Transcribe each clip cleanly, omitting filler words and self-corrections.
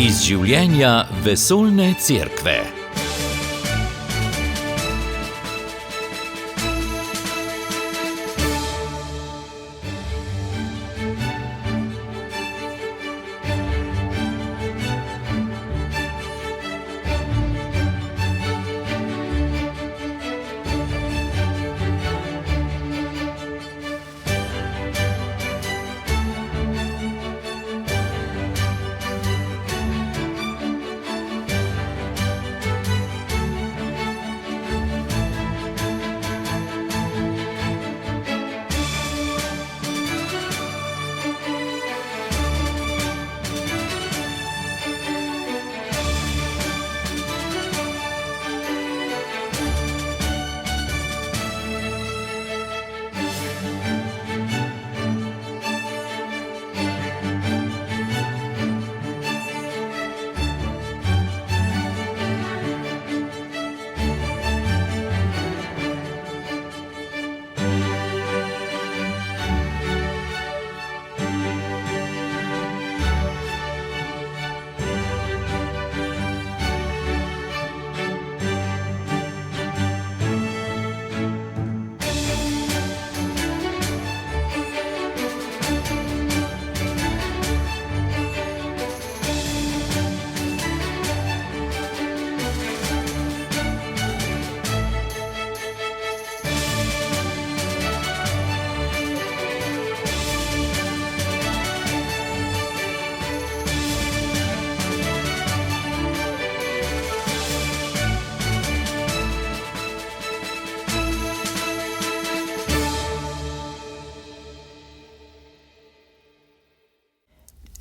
Iz življenja vesoljne cerkve.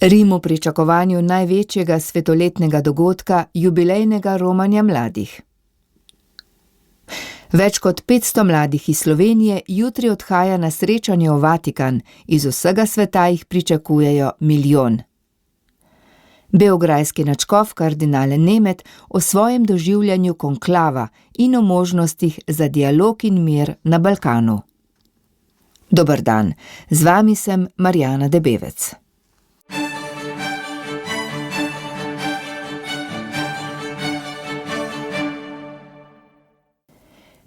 Rim v pričakovanju največjega svetoletnega dogodka, jubilejnega romanja mladih. Več kot 500 mladih iz Slovenije jutri odhaja na srečanje v Vatikan, iz vsega sveta jih pričakujejo milijon. Beograjski nadškof kardinal Nemet o svojem doživljanju konklava in o možnostih za dialog in mir na Balkanu. Dober dan, z vami sem Marjana Debevec.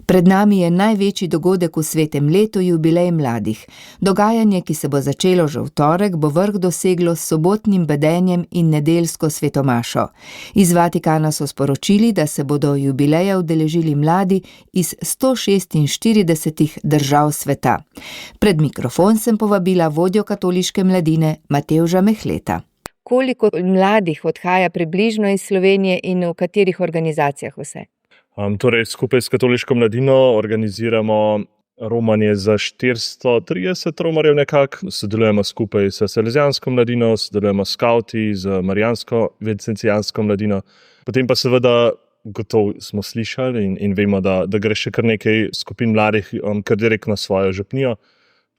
Pred nami je največji dogodek v svetem letu, jubilej mladih. Dogajanje, ki se bo začelo že v torek, bo vrh doseglo s sobotnim bedenjem in nedeljsko svetomašo. Iz Vatikana so sporočili, da se bodo jubileja udeležili mladi iz 146 držav sveta. Pred mikrofon sem povabila vodjo katoliške mladine Matevža Mehleta. Koliko mladih odhaja približno iz Slovenije in v katerih organizacijah vse? Torej, skupaj s katoliško mladino organiziramo romanje za 430 romarjev nekako. Sodelujemo skupaj s salezijansko mladino, sodelujemo s skavti, z marijansko vincentijansko mladino. Potem pa seveda gotovo smo slišali in vemo, da gre še kar nekaj skupin mladih kar direkt na svojo župnijo.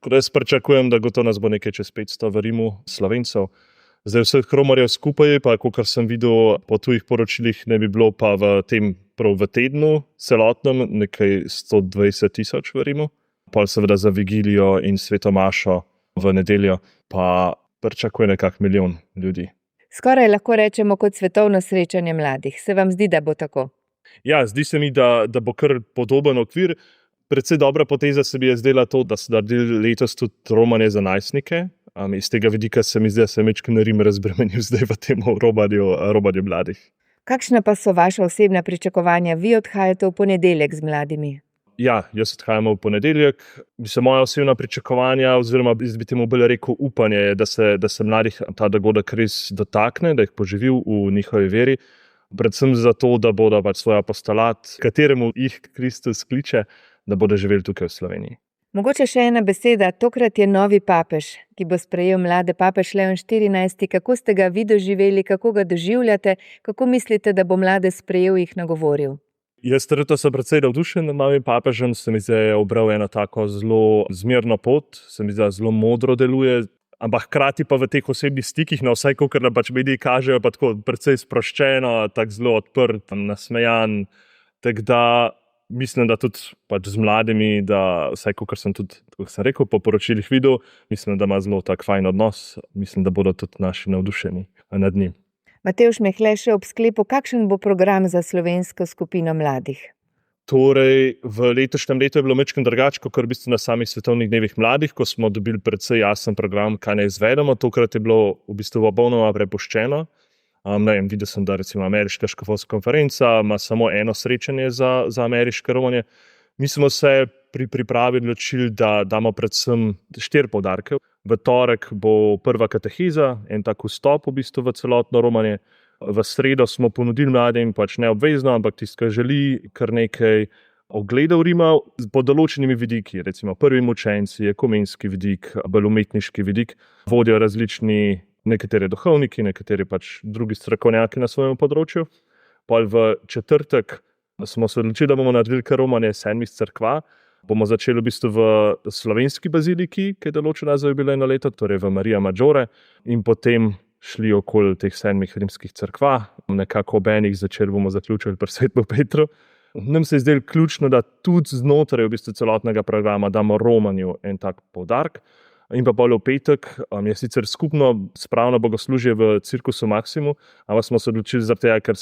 Tako da jaz pričakujem, da gotovo nas bo nekaj čez 500 v Rimu Slovencev. Zdaj vseh romarjev skupaj, pa kakor sem videl po tujih poročilih, ne bi bilo pa v tednu celotnem nekaj 120,000 v Rimu. Pol seveda za vigilijo in svetomašo v nedeljo pa pričakuje nekak milijon ljudi. Skoraj lahko rečemo kot svetovno srečanje mladih. Se vam zdi, da bo tako? Ja, zdi se mi, da bo kar podoben okvir. Predvsej dobra poteza se mi je zdela to, da so naredili letos tudi romanje za najstnike. Iz tega vidika se mi zdi, da se je Rim razbremenil zdaj v tem romanju mladih. Kakšna pa so vaša osebna pričakovanja? Vi odhajate v ponedeljek z mladimi. Ja, jaz odhajam v ponedeljek. Moja osebna pričakovanja, oziroma bi temu bolj rekel upanje, je, da se mladih ta dogodek res dotakne, da jih poživi v njihovi veri. Predvsem zato, da bodo svoj apostolat, kateremu jih Kristus kliče, da bodo živeli tukaj v Sloveniji. Mogoče še ena beseda, tokrat je novi papež, ki bo sprejel mlade, papež Leon XIV. Kako ste ga vi doživeli, kako ga doživljate, kako mislite, da bo mlade sprejel, jih nagovoril? Jaz trenutno sem precej navdušen nad novim papežem, se mi zdi, da je ubral eno tako zelo zmerno pot, se mi zdi, da zelo modro deluje, ampak hkrati pa v teh osebnih stikih, vsaj kakor nam mediji kažejo, pa tako precej sproščeno, tako zelo odprt, nasmejan, tako da mislim, da tudi z mladimi, da vsaj kakor sem tudi, kot sem rekel, po poročilih videl, mislim, da ima zelo tak fajn odnos, mislim, da bodo tudi naši navdušeni nad njim. Matevž Mehle, še ob sklepu, kakšen bo program za slovensko skupino mladih? Torej, v letošnjem letu je bilo majčkeno drugače, kot v bistvu na samih svetovnih dnevih mladih, ko smo dobili precej jasen program, kaj naj izvedemo. Tokrat je bilo v bistvu popolnoma prepuščeno. Videl sem, da recimo ameriška škofovska konferenca ima samo eno srečanje za ameriške romanje. Mi smo se pri pripravi odločili, da damo predvsem 4 poudarke. V torek bo prva kateheza, en tak vstop v bistvu v celotno romanje. V sredo smo ponudili mladim neobvezno, ampak tisti, ki želi, kar nekaj ogledov Rima pod določenimi vidiki. Recimo prvi mučenci, ekumenski vidik, bolj umetniški vidik. Vodijo različni, nekateri duhovniki, nekateri drugi strokovnjaki na svojem področju. Pol v četrtek smo se odločili, da bomo naredili kar romanje 7 cerkva. Bomo začeli v bistvu v slovenski baziliki, ki je določena za jubilejno leto, torej v Marija Maggiore, in potem šli okoli teh 7 rimskih cerkva, nekako ob enih začeli bomo zaključili pri Svetem Petru. Nam se je zdelo ključno, da tudi znotraj v bistvu celotnega programa damo romanju en tak poudarek. In pa bolj v petek je sicer skupno spravno bogoslužje v Cirkusu Maximu, ampak smo se odločili zaradi tega, ker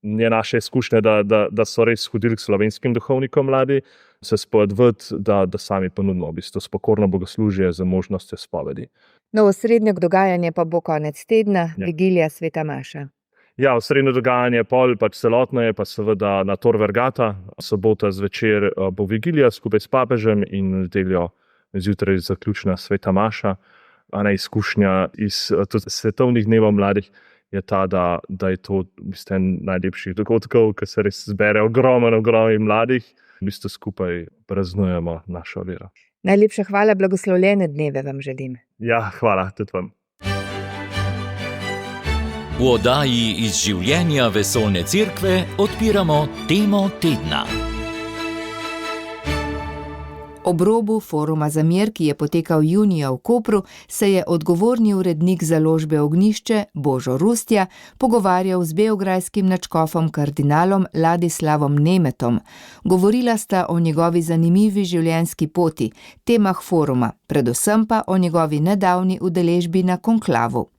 je naše izkušnje, da so res hodili k slovenskim duhovnikom mladi, se spodbuditi, da sami ponudimo v bistvu spokorno bogoslužje z možnostjo spovedi. Osrednje dogajanje pa bo konec tedna, vigilija Sveta Maša. Ja, osrednje dogajanje celotno je pa seveda na Tor Vergata. Sobota zvečer bo vigilija skupaj s papežem in nedeljo zjutraj zaključna Sveta Maša. Ena izkušnja iz svetovnih dnevov mladih je ta, da je to v bistvu en najlepših dogodkov, ko se res zbere ogromno mladih, v bistvu skupaj praznujemo našo vero. Najlepša hvala, blagoslovljene dneve vam želim. Ja, hvala tudi vam. V oddaji iz življenja Vesoljne cerkve odpiramo temo tedna. Ob robu foruma za mir, ki je potekal junija v Kopru, se je odgovorni urednik založbe Ognjišče Božo Rustja pogovarjal z beograjskim nadškofom kardinalom Ladislavom Nemetom. Govorila sta o njegovi zanimivi življenjski poti, temah foruma, predvsem pa o njegovi nedavni udeležbi na konklavu.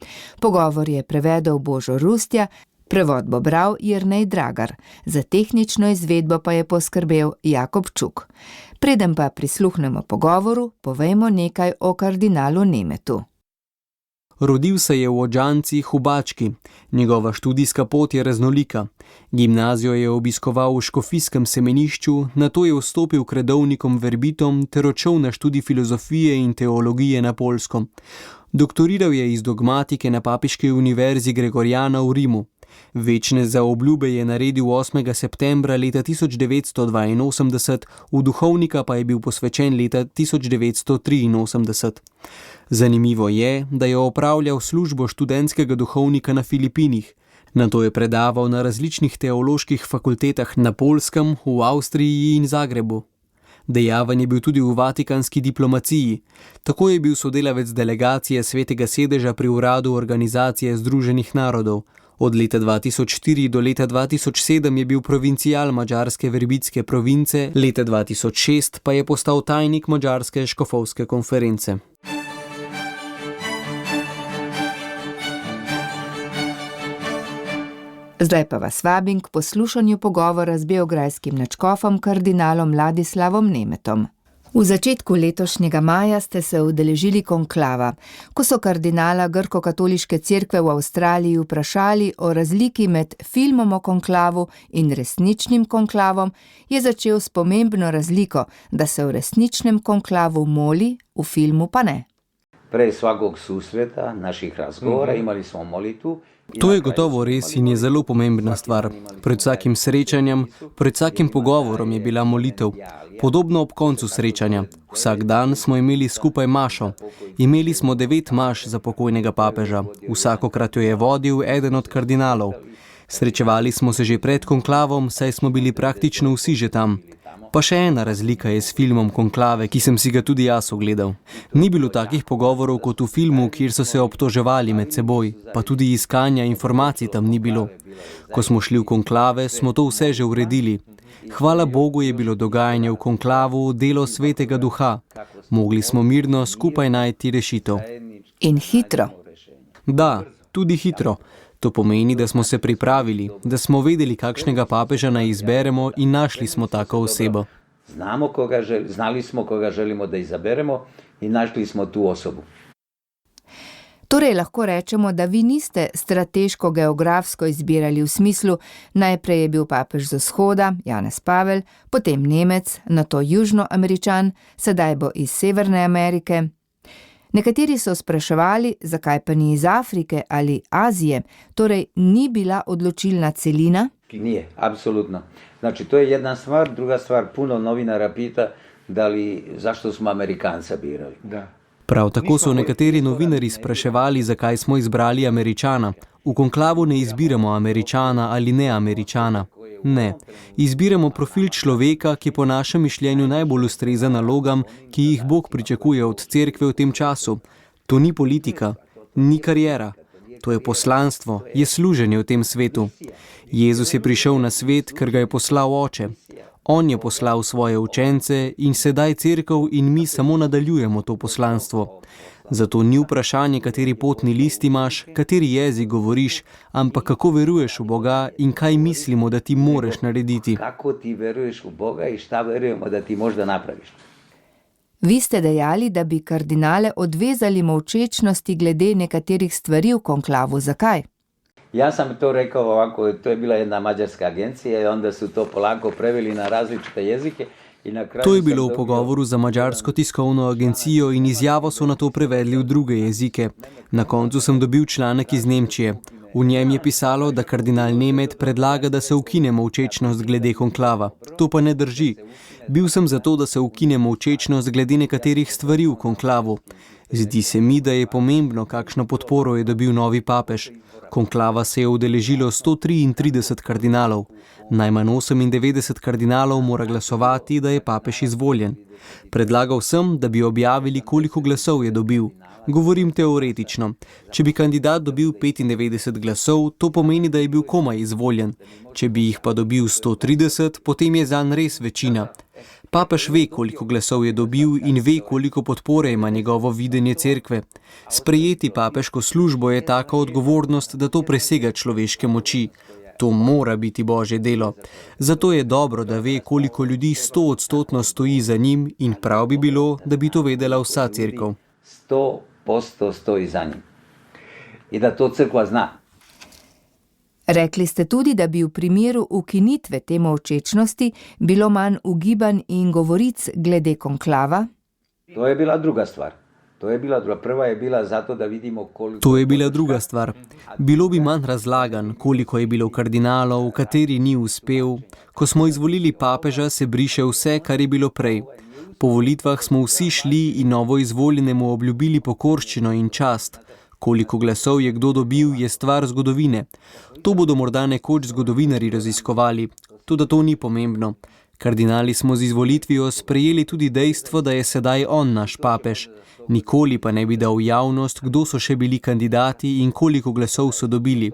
Pogovor je prevedel Božo Rustja, prevod bo bral Jernej Dragar, za tehnično izvedbo pa je poskrbel Jakob Čuk. Preden pa prisluhnemo pogovoru, povejmo nekaj o kardinalu Nemetu. Rodil se je v Odžancih v Bački. Njegova študijska pot je raznolika. Gimnazijo je obiskoval v škofijskem semenišču, nato je vstopil k redovnikom verbitom ter odšel na študij filozofije in teologije na Poljsko. Doktoriral je iz dogmatike na Papiški univerzi Gregoriana v Rimu. Večne zaobljube je naredil 8. septembra leta 1982, v duhovnika pa je bil posvečen leta 1983. Zanimivo je, da je opravljal službo študentskega duhovnika na Filipinih. Nato je predaval na različnih teoloških fakultetah na Poljskem, v Avstriji in Zagrebu. Dejaven je bil tudi v vatikanski diplomaciji. Tako je bil sodelavec delegacije Svetega sedeža pri uradu Organizacije združenih narodov. Od leta 2004 do leta 2007 je bil provincial madžarske verbitske province, leta 2006 pa je postal tajnik madžarske škofovske konference. Zdaj pa vas vabim k poslušanju pogovora z beograjskim nadškofom kardinalom Ladislavom Nemetom. V začetku letošnjega maja ste se udeležili konklava, ko so kardinala Grko-katoliške cerkve v Avstraliji vprašali o razliki med filmom o konklavu in resničnim konklavom, je začel s pomembno razliko, da se v resničnem konklavu moli, v filmu pa ne. Prej svakog susreta, naših razgovora, imali smo molitvu. To je gotovo res in je zelo pomembna stvar. Pred vsakim srečanjem, pred vsakim pogovorom je bila molitev. Podobno ob koncu srečanja. Vsak dan smo imeli skupaj mašo. Imeli smo 9 maš za pokojnega papeža. Vsakokrat jo je vodil eden od kardinalov. Srečevali smo se že pred konklavom, saj smo bili praktično vsi že tam. Pa še ena razlika je s filmom Konklave, ki sem si ga tudi jaz ogledal. Ni bilo takih pogovorov kot v filmu, kjer so se obtoževali med seboj, pa tudi iskanja informacij tam ni bilo. Ko smo šli v konklave, smo to vse že uredili. Hvala Bogu je bilo dogajanje v konklavu delo Svetega Duha. Mogli smo mirno skupaj najti rešitev. In hitro. Da, tudi hitro. To pomeni, da smo se pripravili, da smo vedeli, kakšnega papeža naj izberemo in našli smo tako osebo. Znali smo, koga želimo da izaberemo in našli smo tu osobu. Torej lahko rečemo, da vi niste strateško-geografsko izbirali v smislu, najprej je bil papež z vzhoda, Janez Pavel, potem Nemec, nato Južnoameričan, sedaj bo iz Severne Amerike. Nekateri so spraševali, zakaj pa ni iz Afrike ali Azije, torej ni bila odločilna celina? Nije, apsolutno. Znači, to je jedna stvar. Druga stvar, puno novinara pita zašto smo Amerikanca birali. Da. Prav tako so nekateri novinari spraševali, zakaj smo izbrali Američana. V konklavu ne izbiramo Američana ali ne Američana. Ne, izbiramo profil človeka, ki po našem mišljenju najbolj ustreza nalogam, ki jih Bog pričakuje od cerkve v tem času. To ni politika, ni kariera. To je poslanstvo, je služenje v tem svetu. Jezus je prišel na svet, ker ga je poslal Oče. On je poslal svoje učence in sedaj cerkev in mi samo nadaljujemo to poslanstvo. Zato ni vprašanje, kateri potni list imaš, kateri jezik govoriš, ampak kako veruješ v Boga in kaj mislimo, da ti moreš narediti. Kako ti veruješ v Boga in šta verujemo, da ti možda napraviš. Vi ste dejali, da bi kardinale odvezali molčečnosti glede nekaterih stvari v konklavu. Zakaj? Ja sam to rekao ovako, to je bila jedna mađarska agencija i onda su to polako preveli na različite jezike. To je bilo v pogovoru za mađarsko tiskovno agencijo in izjavo so na to prevedli v druge jezike. Na koncu sem dobil članek iz Nemčije. V njem je pisalo, da kardinal Nemet predlaga, da se ukine molčečnost glede konklava. To pa ne drži. Bil sem za to, da se ukine molčečnost glede nekaterih stvari v konklavu. Zdi se mi, da je pomembno, kakšno podporo je dobil novi papež. Konklava se je udeležilo 133 kardinalov. Najmanj 98 kardinalov mora glasovati, da je papež izvoljen. Predlagal sem, da bi objavili, koliko glasov je dobil. Govorim teoretično. Če bi kandidat dobil 95 glasov, to pomeni, da je bil komaj izvoljen. Če bi jih pa dobil 130, potem je zanj res večina. Papež ve, koliko glasov je dobil in ve, koliko podpore ima njegovo videnje cerkve. Sprejeti papeško službo je taka odgovornost, da to presega človeške moči. To mora biti Božje delo. Zato je dobro, da ve, koliko ljudi 100% stoji za njim in prav bi bilo, da bi to vedela vsa cerkev. 100% stoji za njim. In da to cerkva zna. Rekli ste tudi, da bi v primeru ukinitve te molčečnosti bilo manj ugibanj in govoric glede konklava? To je bila druga stvar. Prva je bila zato, da vidimo koliko... To je bila druga stvar. Bilo bi manj razlagan, koliko je bilo kardinalov, kateri ni uspel. Ko smo izvolili papeža, se briše vse, kar je bilo prej. Po volitvah smo vsi šli in novo izvoljenemu obljubili pokorščino in čast. Koliko glasov je kdo dobil, je stvar zgodovine. To bodo morda nekoč zgodovinarji raziskovali. Toda to ni pomembno. Kardinali smo z izvolitvijo sprejeli tudi dejstvo, da je sedaj on naš papež. Nikoli pa ne bi dal v javnost, kdo so še bili kandidati in koliko glasov so dobili.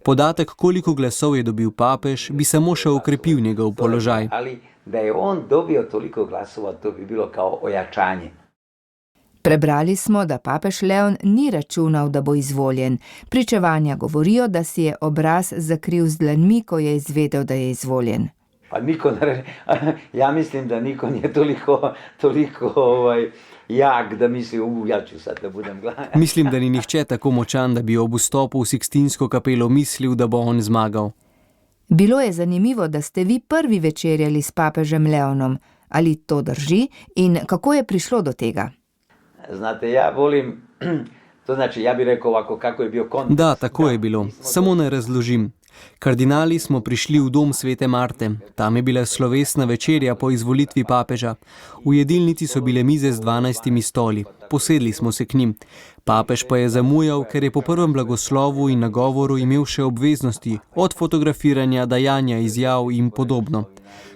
Podatek, koliko glasov je dobil papež, bi samo še okrepil njegov položaj. Ali da je on dobil toliko glasova, to bi bilo kao ojačanje. Prebrali smo, da papež Leon ni računal, da bo izvoljen. Pričevanja govorijo, da si je obraz zakril z dlanmi, ko je izvedel, da je izvoljen. Pa ja mislim, da niko nije toliko jak, da misli, ja ću sad da budem gladan. Mislim, da ni nihče tako močan, da bi ob vstopu v Sikstinsko kapelo mislil, da bo on zmagal. Bilo je zanimivo, da ste vi prvi večerjali s papežem Leonom. Ali to drži in kako je prišlo do tega? Znate, ja volim, to znači, ja bi rekel ovako, kako je bio kontekst. Da, tako je bilo. Samo ne razložim. Kardinali smo prišli v dom Svete Marte. Tam je bila slovesna večerja po izvolitvi papeža. V jedilnici so bile mize z 12 stoli. Posedli smo se k njim. Papež pa je zamujal, ker je po prvem blagoslovu in nagovoru imel še obveznosti, od fotografiranja, dajanja izjav in podobno.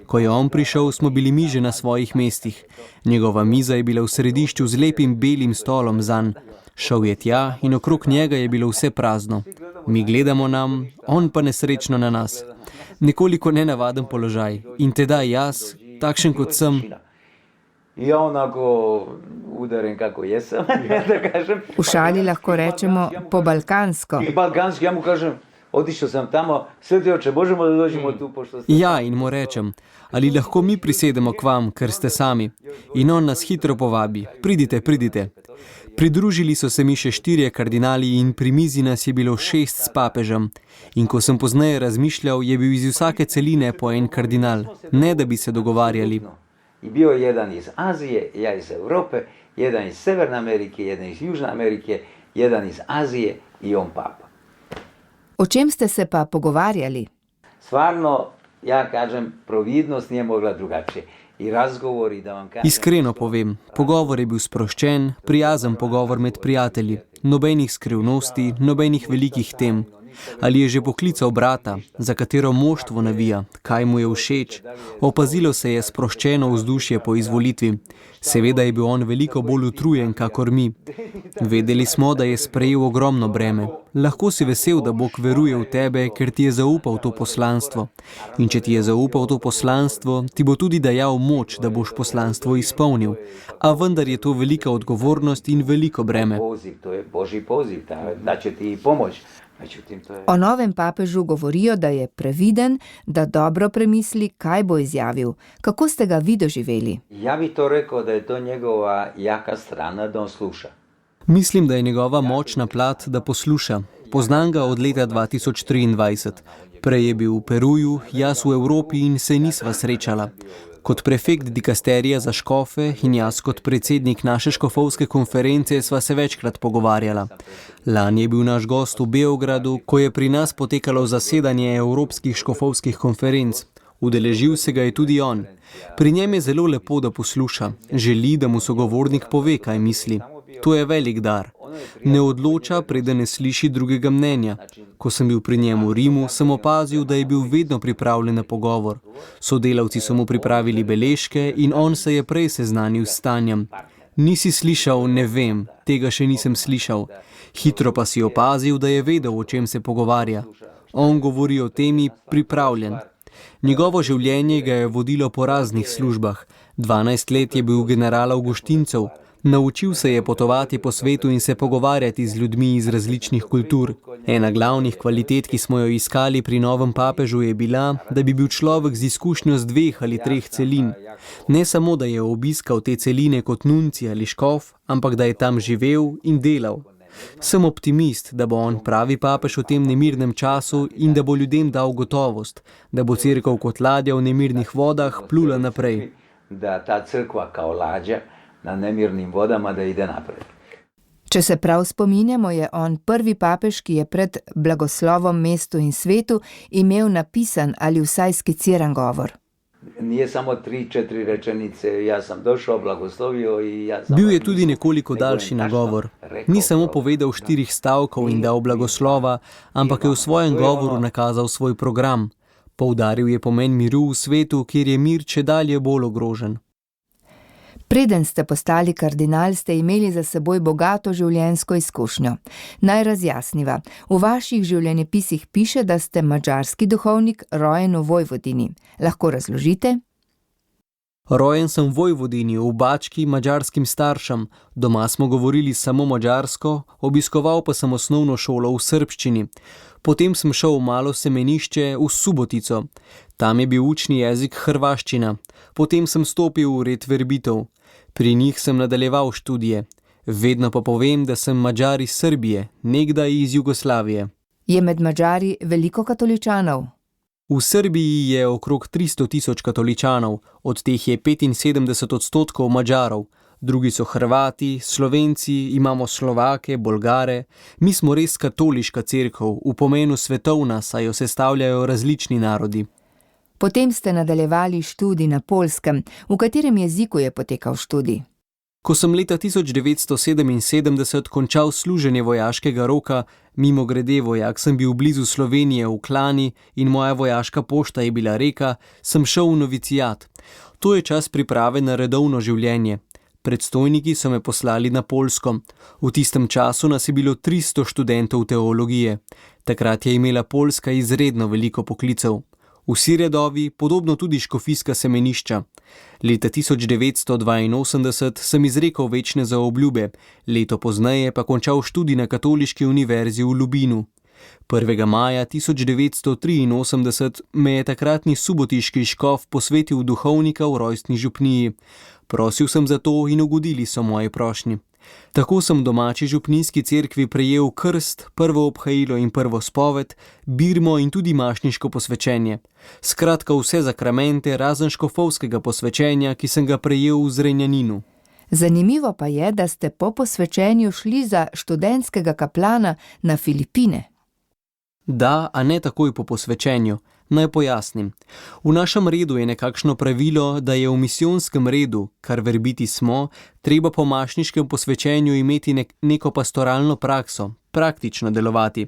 Ko je on prišel, smo bili mi že na svojih mestih. Njegova miza je bila v središču z lepim belim stolom zanj. Šel je tja in okrog njega je bilo vse prazno. Mi gledamo nam, on pa nesrečno na nas. Nekoliko nenavaden položaj. In tedaj jaz, takšen kot sem. Ja onako udaren kako jesam, da kažem. V šali lahko rečemo po balkansko. Balkanski, ja mu kažem, Otišao sam tamo, Sveti oče, možemo da dođemo tu, pošto ste... Ja, in mu rečem, ali lahko mi prisedemo k vam, ker ste sami. In on nas hitro povabi, pridite, pridite. Pridružili so se mi še 4 kardinali in pri mizi nas je bilo 6 s papežem. In ko sem pozneje razmišljal, je bil iz vsake celine po en kardinal, ne da bi se dogovarjali. I bio je jedan iz Azije, ja iz Evrope, jedan iz Severne Amerike, jedan iz Južne Amerike, jedan iz Azije i on papa. O čem ste se pa pogovarjali? Stvarno, ja kažem, providnost nije mogla drugačije. I razgovori, da vam kažem... Iskreno povem, pogovor je bil sproščen, prijazen pogovor med prijatelji. Nobenih skrivnosti, nobenih velikih tem. Ali je že poklical brata, za katero moštvo navija, kaj mu je všeč. Opazilo se je sproščeno vzdušje po izvolitvi. Seveda je bil on veliko bolj utrujen, kakor mi. Vedeli smo, da je sprejel ogromno breme. Lahko si vesel, da Bog veruje v tebe, ker ti je zaupal to poslanstvo. In če ti je zaupal to poslanstvo, ti bo tudi dajal moč, da boš poslanstvo izpolnil. A vendar je to velika odgovornost in veliko breme. To je Božji poziv, da će ti pomoč. O novem papežu govorijo, da je previden, da dobro premisli, kaj bo izjavil. Kako ste ga vi doživeli? Ja bi to rekao, da je to njegova jaka strana, da on sluša. Mislim, da je njegova močna plat, da posluša. Poznam ga od leta 2023. Prej je bil v Peruju, jaz v Evropi in se nisva srečala. Kot prefekt dikasterija za škofe in jaz kot predsednik naše škofovske konference sva se večkrat pogovarjala. Lani je bil naš gost v Beogradu, ko je pri nas potekalo zasedanje evropskih škofovskih konferenc. Udeležil se ga je tudi on. Pri njem je zelo lepo, da posluša. Želi, da mu sogovornik pove, kaj misli. To je velik dar. Ne odloča, preden ne sliši drugega mnenja. Ko sem bil pri njemu v Rimu, sem opazil, da je bil vedno pripravljen na pogovor. Sodelavci so mu pripravili beležke in on se je prej seznanil s stanjem. Nisi slišal, ne vem, tega še nisem slišal. Hitro pa si opazil, da je vedel, o čem se pogovarja. On govori o temi pripravljen. Njegovo življenje ga je vodilo po raznih službah. 12 let je bil general Avguštincev. Naučil se je potovati po svetu in se pogovarjati z ljudmi iz različnih kultur. Ena glavnih kvalitet, ki smo jo iskali pri novem papežu, je bila, da bi bil človek z izkušnjo z 2 ali 3 celin. Ne samo, da je obiskal te celine kot nunci ali škof, ampak da je tam živel in delal. Sem optimist, da bo on pravi papež v tem nemirnem času in da bo ljudem dal gotovost, da bo cerkev kot ladja v nemirnih vodah plula naprej. Da ta crkva kao ladja na nemirnim vodama da ide naprej. Če se prav spominjamo, je on prvi papež, ki je pred blagoslovom mestu in svetu imel napisan ali vsaj skiciran govor. Nije samo 3-4 rečenice, ja sam došao, blagoslovio i ja sam... Bil je tudi nekoliko daljši nagovor. Ni samo povedal 4 stavkov in dal blagoslova, ampak je v svojem govoru nakazal svoj program. Poudaril je pomen miru v svetu, kjer je mir čedalje bolj ogrožen. Preden ste postali kardinal, ste imeli za seboj bogato življenjsko izkušnjo. Naj razjasniva. V vaših življenjepisih piše, da ste madžarski duhovnik, rojen v Vojvodini. Lahko razložite? Rojen sem v Vojvodini, v Bački, madžarskim staršem. Doma smo govorili samo madžarsko, obiskoval pa sem osnovno šolo v srbščini. Potem sem šel v malo semenišče v Subotico. Tam je bil učni jezik hrvaščina. Potem sem stopil v red verbitov. Pri njih sem nadaljeval študije. Vedno pa povem, da sem Madžar iz Srbije, nekdaj iz Jugoslavije. Je med Madžari veliko katoličanov? V Srbiji je okrog 300.000 katoličanov, od teh je 75% Madžarov. Drugi so Hrvati, Slovenci, imamo Slovake, Bolgare. Mi smo res katoliška cerkev, v pomenu svetovna, saj jo sestavljajo različni narodi. Potem ste nadaljevali študij na Poljskem. V katerem jeziku je potekal študij? Ko sem leta 1977 končal služenje vojaškega roka, mimogrede vojak sem bil blizu Slovenije v Klani in moja vojaška pošta je bila Reka, sem šel v novicijat. To je čas priprave na redovno življenje. Predstojniki so me poslali na Poljsko. V tistem času nas je bilo 300 študentov teologije. Takrat je imela Poljska izredno veliko poklicev. Vsi redovi, podobno tudi škofijska semenišča. Leta 1982 sem izrekel večne zaobljube, leto pozneje pa končal študij na Katoliški univerzi v Lubinu. 1. maja 1983 me je takratni subotiški škof posvetil duhovnika v rojstni župniji. Prosil sem za to in ugodili so moji prošnji. Tako sem domači župnijski cerkvi prejel krst, prvo obhajilo in prvo spoved, birmo in tudi mašniško posvečenje. Skratka vse zakramente razen škofovskega posvečenja, ki sem ga prejel v Zrenjaninu. Zanimivo pa je, da ste po posvečenju šli za študentskega kaplana na Filipine. Da, a ne takoj po posvečenju. Naj pojasnim. V našem redu je nekakšno pravilo, da je v misijonskem redu, kar verbiti smo, treba po mašniškem posvečenju imeti neko pastoralno prakso, praktično delovati.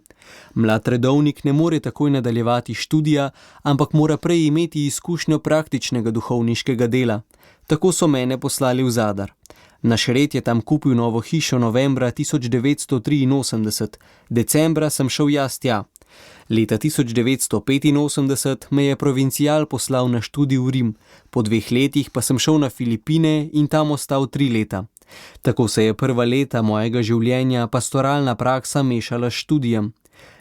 Mlad redovnik ne more takoj nadaljevati študija, ampak mora prej imeti izkušnjo praktičnega duhovniškega dela. Tako so mene poslali v Zadar. Naš red je tam kupil novo hišo novembra 1983, decembra sem šel jaz tja. Leta 1985 me je provincial poslal na študij v Rim, po 2 letih pa sem šel na Filipine in tam ostal 3 leta. Tako se je prva leta mojega življenja pastoralna praksa mešala s študijem.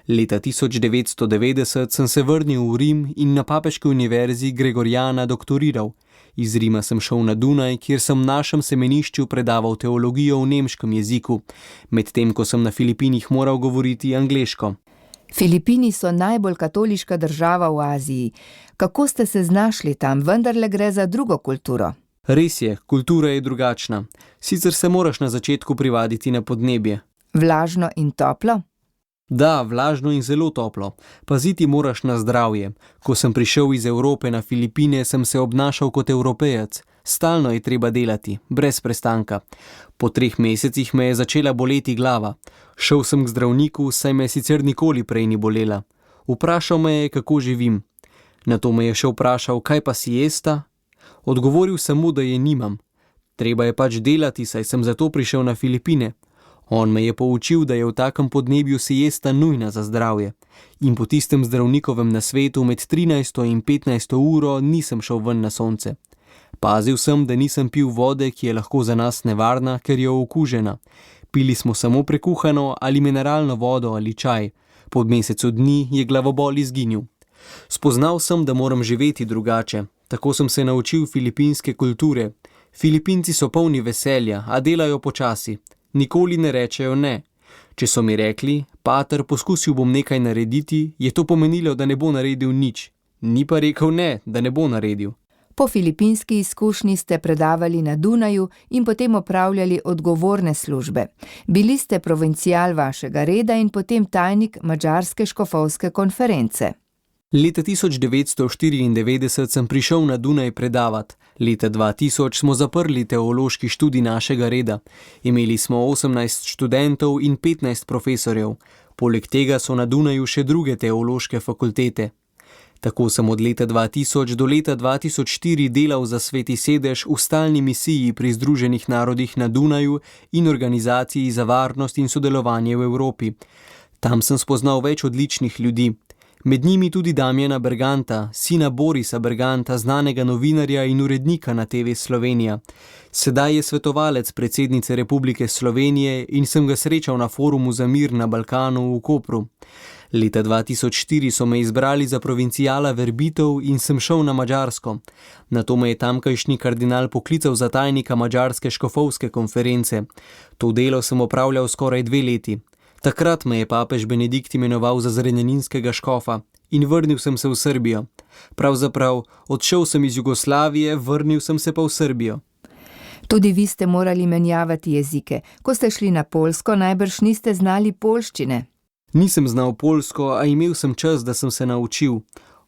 Leta 1990 sem se vrnil v Rim in na Papeški univerzi Gregoriana doktoriral. Iz Rima sem šel na Dunaj, kjer sem v našem semenišču predaval teologijo v nemškem jeziku, medtem ko sem na Filipinih moral govoriti angleško. Filipini so najbolj katoliška država v Aziji. Kako ste se znašli tam, vendarle gre za drugo kulturo? Res je, kultura je drugačna. Sicer se moraš na začetku privaditi na podnebje. Vlažno in toplo? Da, vlažno in zelo toplo. Paziti moraš na zdravje. Ko sem prišel iz Evrope na Filipine, sem se obnašal kot Evropejec. Stalno je treba delati, brez prestanka. Po 3 mesecih me je začela boleti glava. Šel sem k zdravniku, saj me sicer nikoli prej ni bolela. Vprašal me je, kako živim. Nato me je še vprašal, kaj pa siesta? Odgovoril sem mu, da je nimam. Treba je pač delati, saj sem zato prišel na Filipine. On me je poučil, da je v takem podnebju siesta nujna za zdravje. In po tistem zdravnikovem nasvetu med 13. in 15. uro nisem šel ven na sonce. Pazil sem, da nisem pil vode, ki je lahko za nas nevarna, ker je okužena. Pili smo samo prekuhano ali mineralno vodo ali čaj. Po mesecu dni je glavobol izginil. Spoznal sem, da moram živeti drugače. Tako sem se naučil filipinske kulture. Filipinci so polni veselja, a delajo počasi. Nikoli ne rečejo ne. Če so mi rekli, pater, poskusil bom nekaj narediti, je to pomenilo, da ne bo naredil nič. Ni pa rekel ne, da ne bo naredil. Po filipinski izkušnji ste predavali na Dunaju in potem opravljali odgovorne službe. Bili ste provincial vašega reda in potem tajnik Madžarske škofovske konference. Leta 1994 sem prišel na Dunaj predavat. Leta 2000 smo zaprli teološki študij našega reda. Imeli smo 18 študentov in 15 profesorjev. Poleg tega so na Dunaju še druge teološke fakultete. Tako sem od leta 2000 do leta 2004 delal za Sveti sedež v stalni misiji pri Združenih narodih na Dunaju in organizaciji za varnost in sodelovanje v Evropi. Tam sem spoznal več odličnih ljudi. Med njimi tudi Damjana Berganta, sina Borisa Berganta, znanega novinarja in urednika na TV Slovenija. Sedaj je svetovalec predsednice Republike Slovenije in sem ga srečal na forumu za mir na Balkanu v Kopru. Leta 2004 so me izbrali za provincijala verbitev in sem šel na Madžarsko. Nato me je tamkajšnji kardinal poklical za tajnika Madžarske škofovske konference. To delo sem opravljal skoraj 2 leti. Takrat me je papež Benedikt imenoval za zrenjaninskega škofa in vrnil sem se v Srbijo. Pravzaprav, odšel sem iz Jugoslavije, vrnil sem se pa v Srbijo. Tudi vi ste morali menjavati jezike. Ko ste šli na Poljsko, najbrž niste znali poljščine. Nisem znal poljsko, a imel sem čas, da sem se naučil.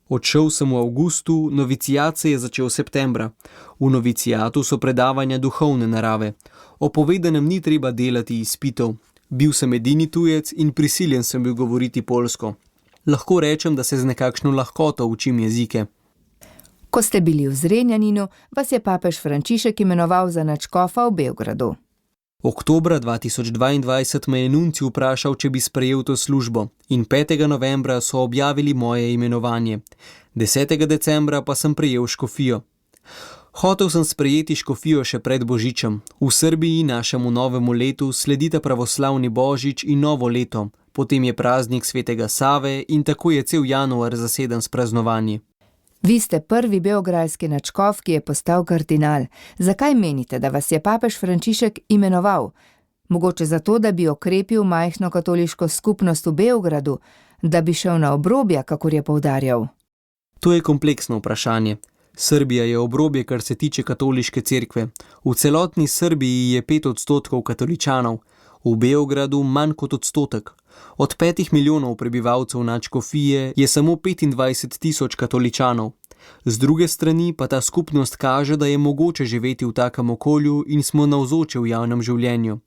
Odšel sem v avgustu, novicijat se je začel septembra. V novicijatu so predavanja duhovne narave. O povedanem ni treba delati izpitov. Bil sem edini tujec in prisiljen sem bil govoriti poljsko. Lahko rečem, da se z nekakšno lahkoto učim jezike. Ko ste bili v Zrenjaninu, vas je papež Frančišek imenoval za nadškofa v Beogradu. Oktobra 2022 me je nuncij vprašal, če bi sprejel to službo in 5. novembra so objavili moje imenovanje. 10. decembra pa sem prejel škofijo. Hotel sem sprejeti škofijo še pred Božičem. V Srbiji našemu novemu letu sledita pravoslavni Božič in novo leto, potem je praznik svetega Save in tako je cel januar zaseden s praznovanji. Vi ste prvi beograjski nadškof, ki je postal kardinal. Zakaj menite, da vas je papež Frančišek imenoval? Mogoče zato, da bi okrepil majhno katoliško skupnost v Beogradu, da bi šel na obrobja, kakor je poudarjal? To je kompleksno vprašanje. Srbija je obrobje, kar se tiče katoliške cerkve. V celotni Srbiji je 5% katoličanov, v Beogradu manj kot 1%. Od 5 milijonov prebivalcev nadškofije je samo 25.000 katoličanov. Z druge strani pa ta skupnost kaže, da je mogoče živeti v takem okolju in smo navzoči v javnem življenju.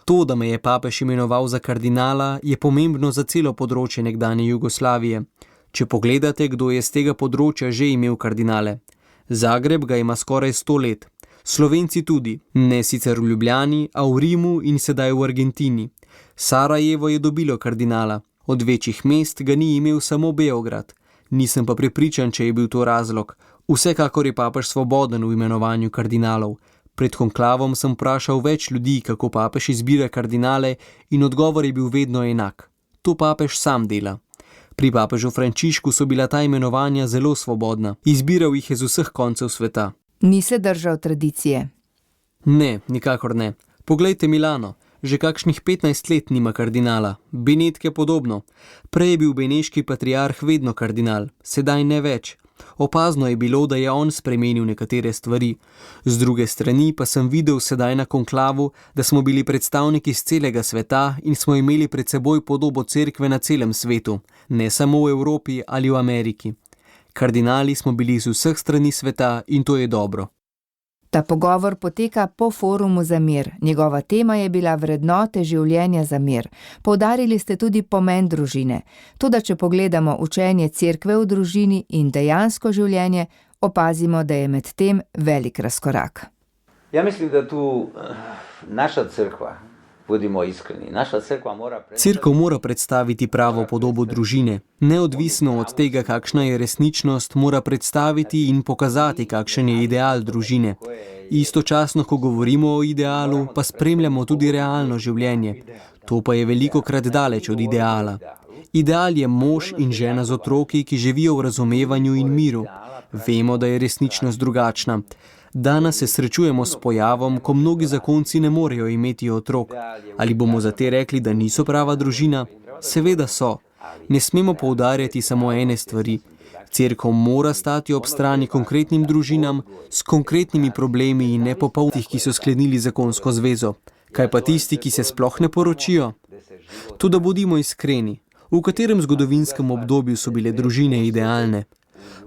To, da me je papež imenoval za kardinala, je pomembno za celo področje nekdanje Jugoslavije. Če pogledate, kdo je z tega področja že imel kardinale. Zagreb ga ima skoraj 100 let. Slovenci tudi, ne sicer v Ljubljani, a v Rimu in sedaj v Argentini. Sarajevo je dobilo kardinala. Od večjih mest ga ni imel samo Beograd. Nisem pa prepričan, če je bil to razlog. Vsekakor je papež svoboden v imenovanju kardinalov. Pred konklavom sem vprašal več ljudi, kako papež izbira kardinale, in odgovor je bil vedno enak. To papež sam dela. Pri papežu Frančišku so bila ta imenovanja zelo svobodna. Izbiral jih je z vseh koncev sveta. Ni se držal tradicije? Ne, nikakor ne. Poglejte Milano. Že kakšnih 15 let nima kardinala. Benedk je podobno. Prej je bil beneški patriarh vedno kardinal, sedaj ne več. Opazno je bilo, da je on spremenil nekatere stvari. Z druge strani pa sem videl sedaj na konklavu, da smo bili predstavniki z celega sveta in smo imeli pred seboj podobo cerkve na celem svetu, ne samo v Evropi ali v Ameriki. Kardinali smo bili z vseh strani sveta in to je dobro. Ta pogovor poteka po forumu za mir. Njegova tema je bila vrednote življenja za mir. Poudarili ste tudi pomen družine. Toda če pogledamo učenje cerkve v družini in dejansko življenje, opazimo, da je med tem velik razkorak. Ja mislim, da tu naša crkva, budimo iskreni, naša crkva mora... Cerkev mora predstaviti pravo podobo družine. Neodvisno od tega, kakšna je resničnost, mora predstaviti in pokazati, kakšen je ideal družine. Istočasno, ko govorimo o idealu, pa spremljamo tudi realno življenje. To pa je velikokrat daleč od ideala. Ideal je mož in žena z otroki, ki živijo v razumevanju in miru. Vemo, da je resničnost drugačna. Danes se srečujemo s pojavom, ko mnogi zakonci ne morejo imeti otrok. Ali bomo za te rekli, da niso prava družina? Seveda so. Ne smemo poudarjati samo ene stvari. Cerkev mora stati ob strani konkretnim družinam, s konkretnimi problemi in ne popolnih, ki so sklenili zakonsko zvezo. Kaj pa tisti, ki se sploh ne poročijo? Toda bodimo iskreni. V katerem zgodovinskem obdobju so bile družine idealne?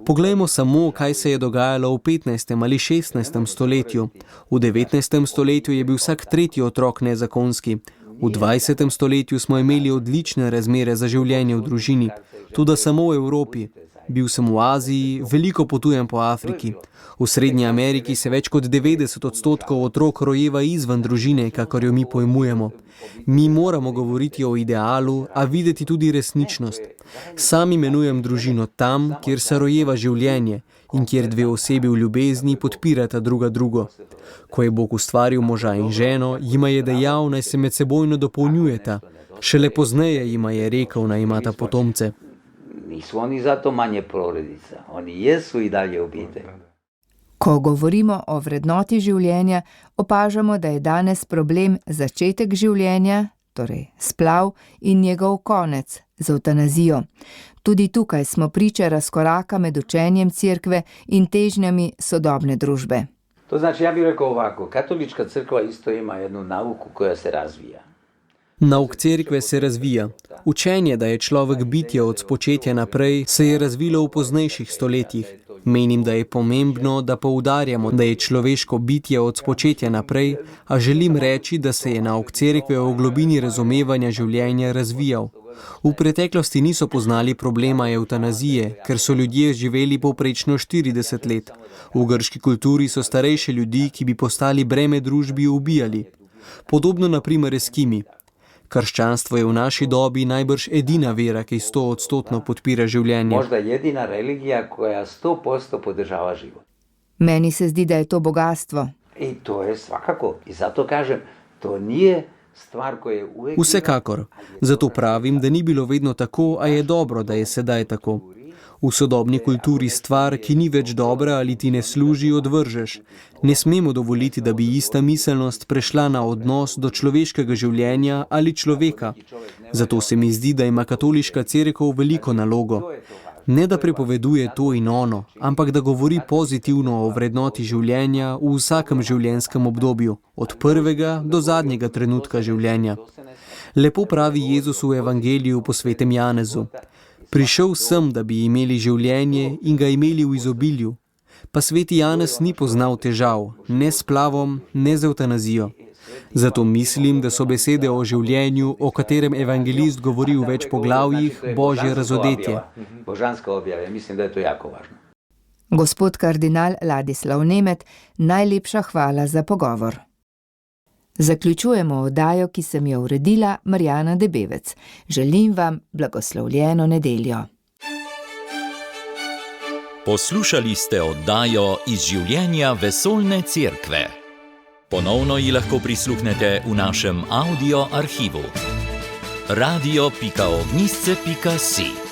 Poglejmo samo, kaj se je dogajalo v 15. ali 16. stoletju. V 19. stoletju je bil vsak tretji otrok nezakonski. V 20. stoletju smo imeli odlične razmere za življenje v družini. Tudi samo v Evropi. Bil sem v Aziji, veliko potujem po Afriki. V Srednji Ameriki se več kot 90% otrok rojeva izven družine, kakor jo mi pojmujemo. Mi moramo govoriti o idealu, a videti tudi resničnost. Sam imenujem družino tam, kjer se rojeva življenje in kjer dve osebi v ljubezni podpirata druga drugo. Ko je Bog ustvaril moža in ženo, jima je dejal, naj se med sebojno dopolnjujeta. Šele pozneje jima je rekel, naj imata potomce. Nisu oni zato manje porodica, oni jesu i dalje obitelj. Ko govorimo o vrednoti življenja, opažamo, da je danes problem začetek življenja, torej splav, in njegov konec z evtanazijo. Tudi tukaj smo priče razkoraka med učenjem cerkve in težnjami sodobne družbe. To znači, ja bih rekao ovako, katolička crkva isto ima jednu nauku koja se razvija. Nauk cerkve se razvija. Učenje, da je človek bitje od spočetja naprej, se je razvilo v poznejših stoletjih. Menim, da je pomembno, da poudarjamo, da je človeško bitje od spočetja naprej, a želim reči, da se je nauk cerkve o globini razumevanja življenja razvijal. V preteklosti niso poznali problema evtanazije, ker so ljudje živeli povprečno 40 let. V grški kulturi so starejše ljudi, ki bi postali breme družbi, ubijali. Podobno na primer Eskimi. Krščanstvo je v naši dobi najbrž edina vera, ki 100% podpira življenje. Možda jedina religija, koja 100% podržava život. Meni se zdi, da je to bogatstvo. I to je svakako. I zato kažem, to nije stvar, ko je uvek Vsekakor. Zato pravim, da ni bilo vedno tako, a je dobro, da je sedaj tako. V sodobni kulturi stvar, ki ni več dobra ali ti ne služi, odvržeš. Ne smemo dovoliti, da bi ista miselnost prešla na odnos do človeškega življenja ali človeka. Zato se mi zdi, da ima katoliška cerkev veliko nalogo. Ne da prepoveduje to in ono, ampak da govori pozitivno o vrednoti življenja v vsakem življenjskem obdobju, od prvega do zadnjega trenutka življenja. Lepo pravi Jezus v evangeliju po svetem Janezu: Prišel sem, da bi imeli življenje in ga imeli v izobilju. Pa sveti Janez ni poznal težav, ne s splavom, ne z evtanazijo. Zato mislim, da so besede o življenju, o katerem evangelist govori v več poglavjih, božje razodetje. Božanska objava, mislim, da je to jako važno. Gospod kardinal Ladislav Nemet, najlepša hvala za pogovor. Zaključujemo oddajo, ki sem jo uredila, Marjana Debevec. Želim vam blagoslovljeno nedeljo. Poslušali ste oddajo Iz življenja vesoljne cerkve. Ponovno ji lahko prisluhnete v našem audio arhivu. radio.ognisce.si